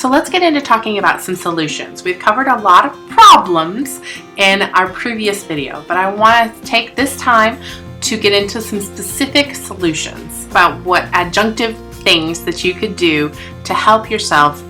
So let's get into talking about some solutions. We've covered a lot of problems in our previous video, but I want to take this time to get into some specific solutions about what adjunctive things that you could do to help yourself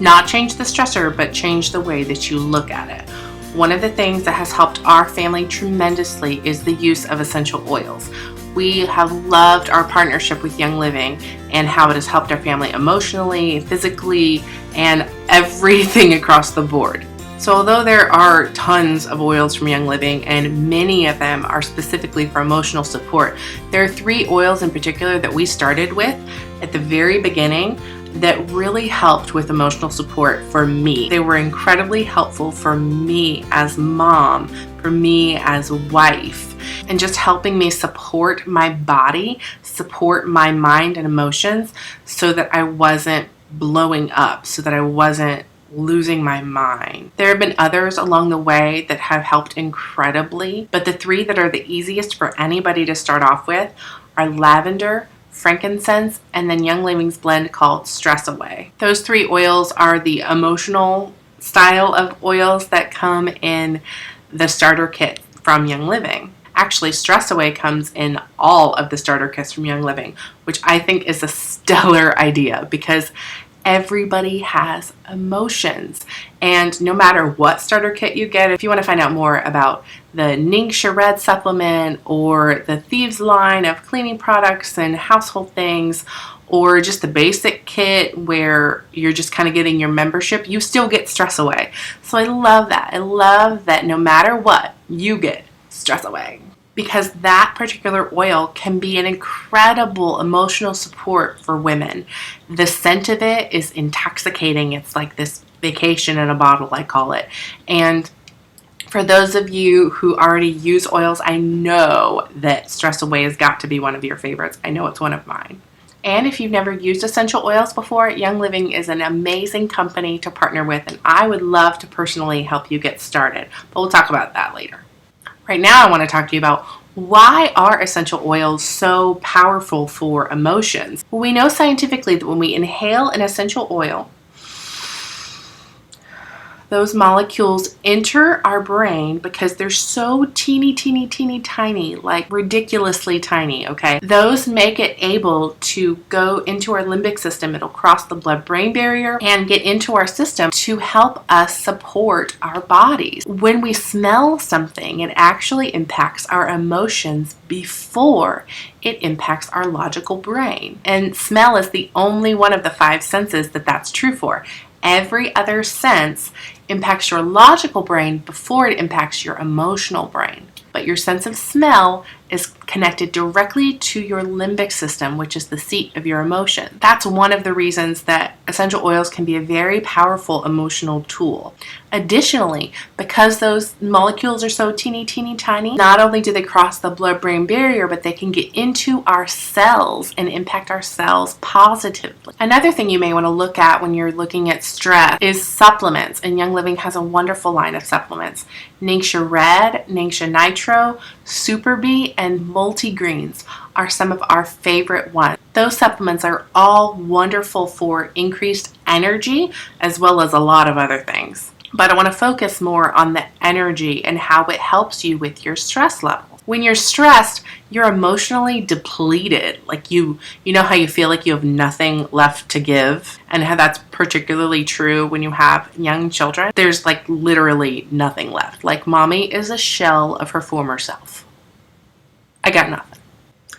not change the stressor, but change the way that you look at it. One of the things that has helped our family tremendously is the use of essential oils. We have loved our partnership with Young Living and how it has helped our family emotionally, physically, and everything across the board. So although there are tons of oils from Young Living and many of them are specifically for emotional support, there are 3 oils in particular that we started with at the very beginning that really helped with emotional support for me. They were incredibly helpful for me as mom, for me as wife, and just helping me support my body, support my mind and emotions so that I wasn't blowing up, so that I wasn't losing my mind. There have been others along the way that have helped incredibly, but the 3 that are the easiest for anybody to start off with are lavender, frankincense, and then Young Living's blend called Stress Away. Those 3 oils are the emotional style of oils that come in the starter kit from Young Living. Actually, Stress Away comes in all of the starter kits from Young Living, which I think is a stellar idea because everybody has emotions, and no matter what starter kit you get, if you want to find out more about the Ningxia Red supplement or the Thieves line of cleaning products and household things, or just the basic kit where you're just kind of getting your membership, you still get Stress Away. So I love that. I love that no matter what, you get Stress Away, because that particular oil can be an incredible emotional support for women. The scent of it is intoxicating. It's like this vacation in a bottle, I call it. And for those of you who already use oils, I know that Stress Away has got to be one of your favorites. I know it's one of mine. And if you've never used essential oils before, Young Living is an amazing company to partner with, and I would love to personally help you get started. But we'll talk about that later. Right now, I want to talk to you about why are essential oils so powerful for emotions? Well, we know scientifically that when we inhale an essential oil, those molecules enter our brain because they're so teeny, teeny, teeny, tiny, like ridiculously tiny, okay? Those make it able to go into our limbic system. It'll cross the blood-brain barrier and get into our system to help us support our bodies. When we smell something, it actually impacts our emotions before it impacts our logical brain. And smell is the only one of the 5 senses that that's true for. Every other sense impacts your logical brain before it impacts your emotional brain. But your sense of smell is connected directly to your limbic system, which is the seat of your emotion. That's one of the reasons that essential oils can be a very powerful emotional tool. Additionally, because those molecules are so teeny, teeny, tiny, not only do they cross the blood-brain barrier, but they can get into our cells and impact our cells positively. Another thing you may want to look at when you're looking at stress is supplements, and Young Living has a wonderful line of supplements. Ningxia Red, Ningxia Nitro, Super B, and multigreens are some of our favorite ones. Those supplements are all wonderful for increased energy as well as a lot of other things. But I want to focus more on the energy and how it helps you with your stress levels. When you're stressed, you're emotionally depleted. Like you know how you feel like you have nothing left to give, and how that's particularly true when you have young children. There's like literally nothing left. Like mommy is a shell of her former self. I got nothing.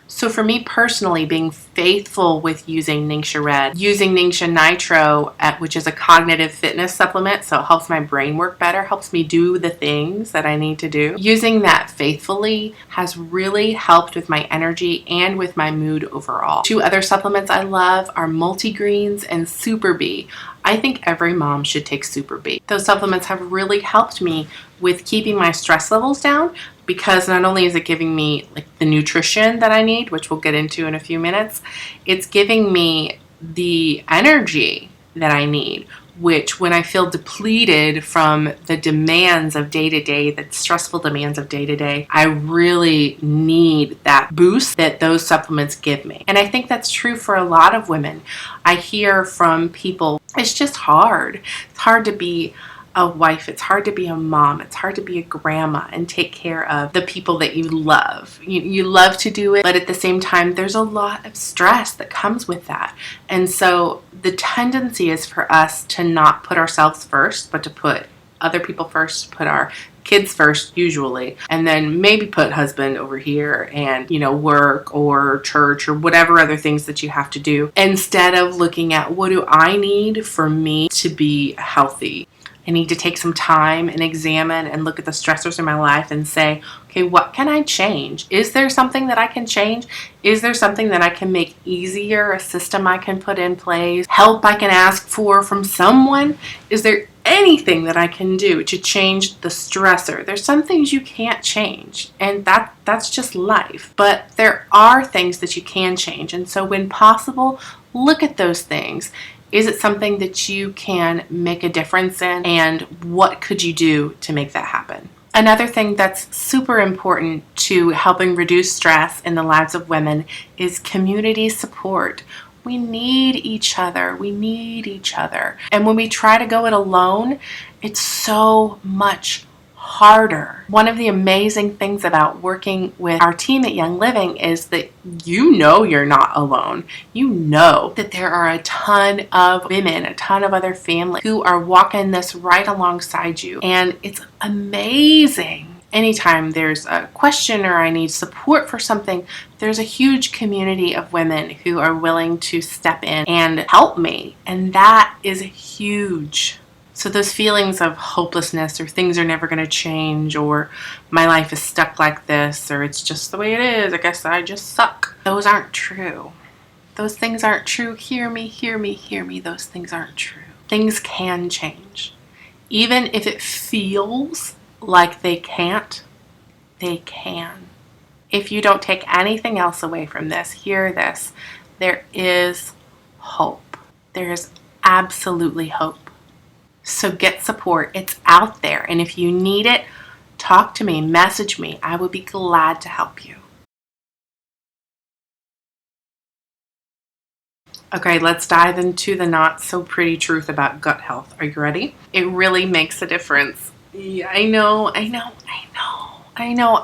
So for me personally, being faithful with using Ningxia Red, using Ningxia Nitro, which is a cognitive fitness supplement, so it helps my brain work better, helps me do the things that I need to do. Using that faithfully has really helped with my energy and with my mood overall. 2 other supplements I love are multigreens and Super B. I think every mom should take Super B. Those supplements have really helped me with keeping my stress levels down, because not only is it giving me like the nutrition that I need, which we'll get into in a few minutes, it's giving me the energy that I need which when I feel depleted from the demands of day-to-day, the stressful demands of day-to-day, I really need that boost that those supplements give me. And I think that's true for a lot of women. I hear from people, it's just hard. It's hard to be a wife, it's hard to be a mom, it's hard to be a grandma and take care of the people that you love. You love to do it, but at the same time, there's a lot of stress that comes with that. And so the tendency is for us to not put ourselves first, but to put other people first, put our kids first usually, and then maybe put husband over here and, work or church or whatever other things that you have to do, instead of looking at what do I need for me to be healthy. I need to take some time and examine and look at the stressors in my life and say, okay, what can I change? Is there something that I can change? Is there something that I can make easier, a system I can put in place, help I can ask for from someone? Is there anything that I can do to change the stressor? There's some things you can't change, and that's just life. But there are things that you can change, and so when possible, look at those things. Is it something that you can make a difference in? And what could you do to make that happen? Another thing that's super important to helping reduce stress in the lives of women is community support. We need each other. We need each other. And when we try to go it alone, it's so much harder. One of the amazing things about working with our team at Young Living is that you're not alone. You know that there are a ton of women, a ton of other families who are walking this right alongside you. And it's amazing. Anytime there's a question or I need support for something, there's a huge community of women who are willing to step in and help me. And that is huge. So those feelings of hopelessness or things are never going to change or my life is stuck like this or it's just the way it is, I guess I just suck. Those aren't true. Those things aren't true. Hear me, hear me, hear me. Those things aren't true. Things can change. Even if it feels like they can't, they can. If you don't take anything else away from this, hear this. There is hope. There is absolutely hope. So get support. It's out there. And if you need it, talk to me, message me. I would be glad to help you. Okay, let's dive into the not so pretty truth about gut health. Are you ready? It really makes a difference. Yeah, I know.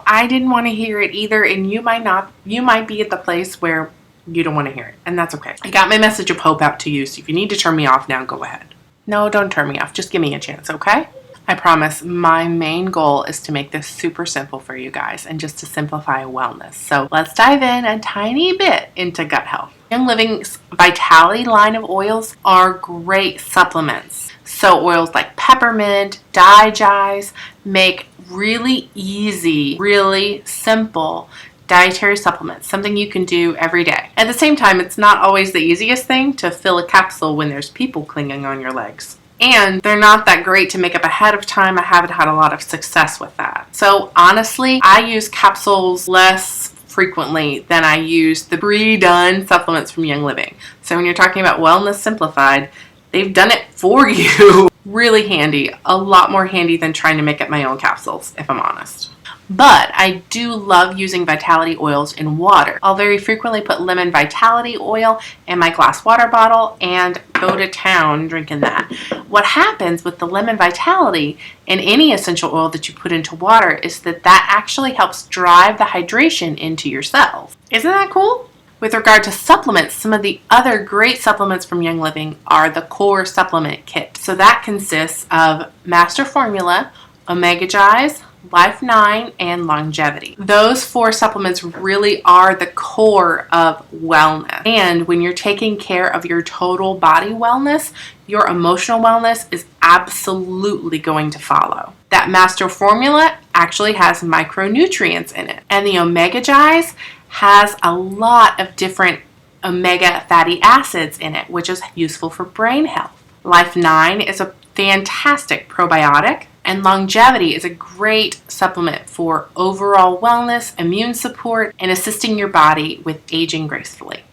I didn't want to hear it either, and you might be at the place where you don't want to hear it, and that's okay. I got my message of hope out to you, so if you need to turn me off now, go ahead. No, don't turn me off. Just give me a chance, okay? I promise my main goal is to make this super simple for you guys and just to simplify wellness. So let's dive in a tiny bit into gut health. Young Living's Vitality line of oils are great supplements. So oils like peppermint, digest make really easy, really simple dietary supplements, something you can do every day. At the same time, it's not always the easiest thing to fill a capsule when there's people clinging on your legs. And they're not that great to make up ahead of time. I haven't had a lot of success with that. So honestly, I use capsules less frequently than I use the pre-done supplements from Young Living. So when you're talking about wellness simplified, they've done it for you. Really handy, a lot more handy than trying to make up my own capsules, if I'm honest. But I do love using vitality oils in water. I'll very frequently put lemon vitality oil in my glass water bottle and go to town drinking that. What happens with the lemon vitality in any essential oil that you put into water is that actually helps drive the hydration into your cells. Isn't that cool? With regard to supplements, some of the other great supplements from Young Living are the core supplement kit. So that consists of Master Formula, Omega Gize, Life 9, and Longevity. Those 4 supplements really are the core of wellness. And when you're taking care of your total body wellness, your emotional wellness is absolutely going to follow. That Master Formula actually has micronutrients in it. And the Omega Gize has a lot of different omega fatty acids in it, which is useful for brain health. Life 9 is a fantastic probiotic. And Longevity is a great supplement for overall wellness, immune support, and assisting your body with aging gracefully.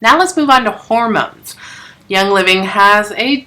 Now let's move on to hormones. Young Living has a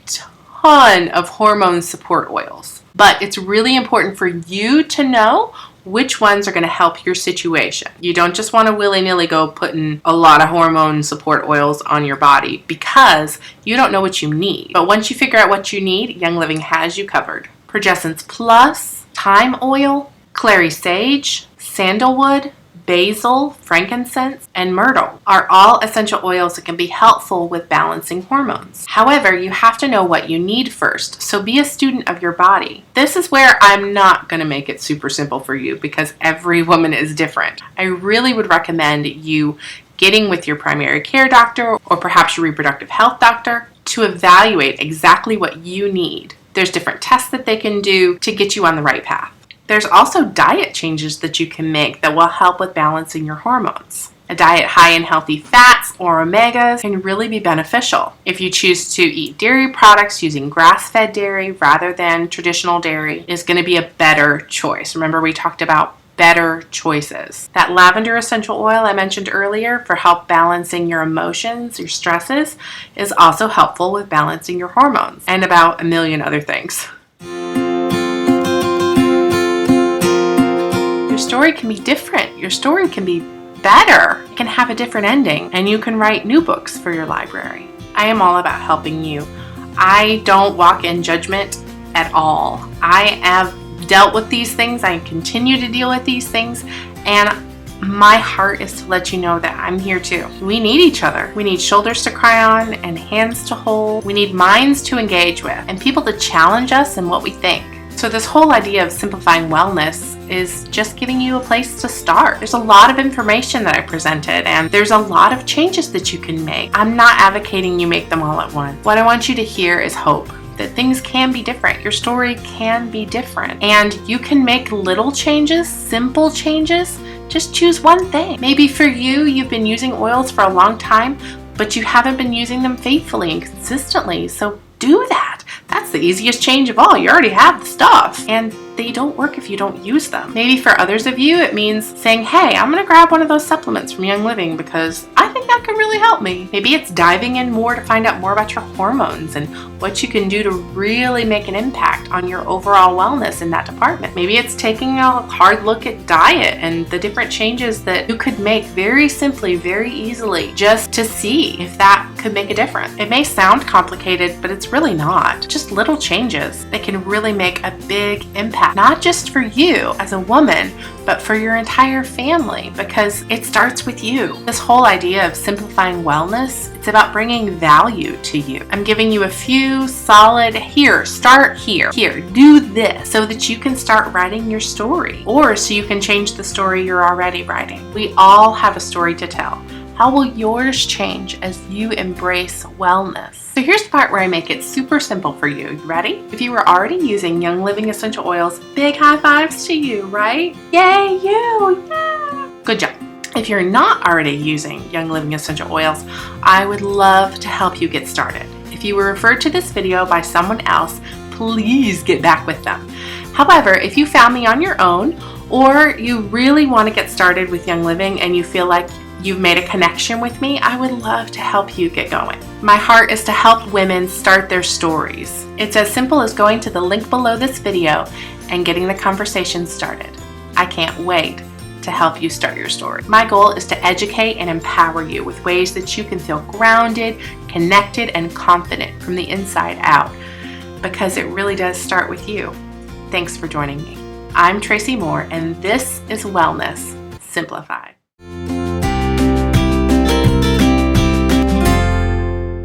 ton of hormone support oils, but it's really important for you to know which ones are going to help your situation. You don't just want to willy-nilly go putting a lot of hormone support oils on your body because you don't know what you need. But once you figure out what you need, Young Living has you covered. Progessence Plus, thyme oil, clary sage, sandalwood, basil, frankincense, and myrtle are all essential oils that can be helpful with balancing hormones. However, you have to know what you need first, so be a student of your body. This is where I'm not going to make it super simple for you because every woman is different. I really would recommend you getting with your primary care doctor or perhaps your reproductive health doctor to evaluate exactly what you need. There's different tests that they can do to get you on the right path. There's also diet changes that you can make that will help with balancing your hormones. A diet high in healthy fats or omegas can really be beneficial. If you choose to eat dairy products using grass-fed dairy rather than traditional dairy is going to be a better choice. Remember, we talked about better choices. That lavender essential oil I mentioned earlier for help balancing your emotions, your stresses, is also helpful with balancing your hormones and about a million other things. Your story can be different. Your story can be better. It can have a different ending, and you can write new books for your library. I am all about helping you. I don't walk in judgment at all. I have dealt with these things. I continue to deal with these things, and my heart is to let you know that I'm here too. We need each other. We need shoulders to cry on and hands to hold. We need minds to engage with and people to challenge us in what we think. So this whole idea of simplifying wellness is just giving you a place to start. There's a lot of information that I presented, and there's a lot of changes that you can make. I'm not advocating you make them all at once. What I want you to hear is hope. That things can be different. Your story can be different. And you can make little changes, simple changes. Just choose one thing. Maybe for you, you've been using oils for a long time, but you haven't been using them faithfully and consistently. So do that. That's the easiest change of all. You already have the stuff, and they don't work if you don't use them. Maybe for others of you, it means saying, hey, I'm gonna grab one of those supplements from Young Living because I think that could really help me. Maybe it's diving in more to find out more about your hormones and what you can do to really make an impact on your overall wellness in that department. Maybe it's taking a hard look at diet and the different changes that you could make very simply, very easily, just to see if that could make a difference. It may sound complicated, but it's really not. Just little changes that can really make a big impact, not just for you as a woman, but for your entire family, because it starts with you. This whole idea of simplifying wellness, it's about bringing value to you. I'm giving you a few solid, here, start here, do this, so that you can start writing your story, or so you can change the story you're already writing. We all have a story to tell. How will yours change as you embrace wellness? So here's the part where I make it super simple for you. You ready? If you were already using Young Living essential oils, big high fives to you, right? Yay, you! Yeah! Good job. If you're not already using Young Living essential oils, I would love to help you get started. If you were referred to this video by someone else, please get back with them. However, if you found me on your own, or you really want to get started with Young Living and you feel like you've made a connection with me, I would love to help you get going. My heart is to help women start their stories. It's as simple as going to the link below this video and getting the conversation started. I can't wait to help you start your story. My goal is to educate and empower you with ways that you can feel grounded, connected, and confident from the inside out, because it really does start with you. Thanks for joining me. I'm Tracy Moore, and this is Wellness Simplified.